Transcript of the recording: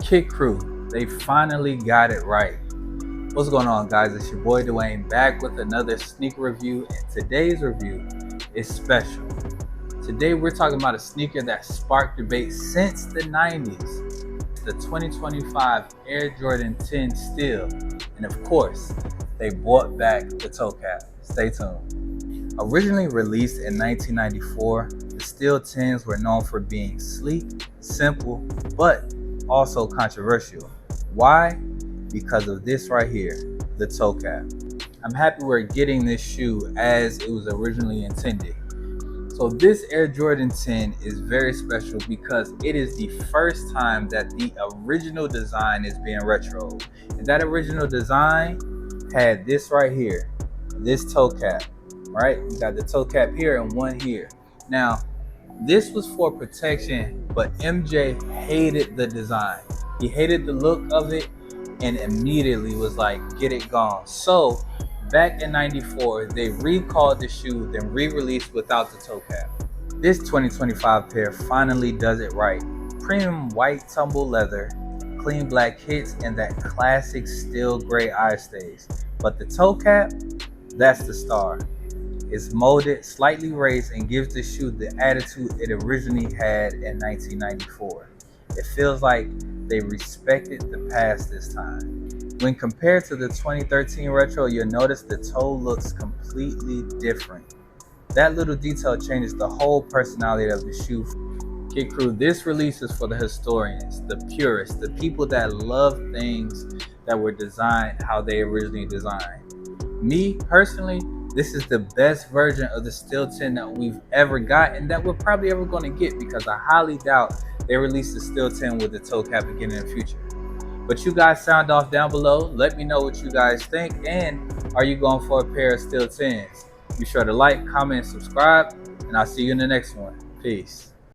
Kid Crew, they finally got it right. What's going on, guys? It's your boy Dwayne back with another sneaker review, and today's review is special. Today we're talking about a sneaker that sparked debate since the 90s, the 2025 Air Jordan 10 Steel, and of course, they brought back the toe cap. Stay tuned. Originally released in 1994, the Steel 10s were known for being sleek, simple, but also controversial. Why? Because of this right here, the toe cap. I'm happy we're getting this shoe as it was originally intended. So this Air Jordan 10 is very special because it is the first time that the original design is being retro. And that original design had this right here, this toe cap, right? We got the toe cap here and one here. Now, this was for protection, but MJ hated the design. He hated the look of it and immediately was like, get it gone. So back in 94, they recalled the shoe, then re-released without the toe cap. This 2025 pair finally does it right. Premium white tumble leather, clean black hits, and that classic steel gray eye stays. But the toe cap, that's the star. It's molded, slightly raised, and gives the shoe the attitude it originally had in 1994. It feels like they respected the past this time. When compared to the 2013 retro, you'll notice the toe looks completely different. That little detail changes the whole personality of the shoe. Kid Crew, this release is for the historians, the purists, the people that love things that were designed how they originally designed. Me, personally, this is the best version of the Steel 10 that we've ever got and that we're probably ever going to get, because I highly doubt they release the Steel 10 with the toe cap again in the future. But you guys sound off down below. Let me know what you guys think, and are you going for a pair of Steel 10s? Be sure to like, comment, and subscribe, and I'll see you in the next one. Peace.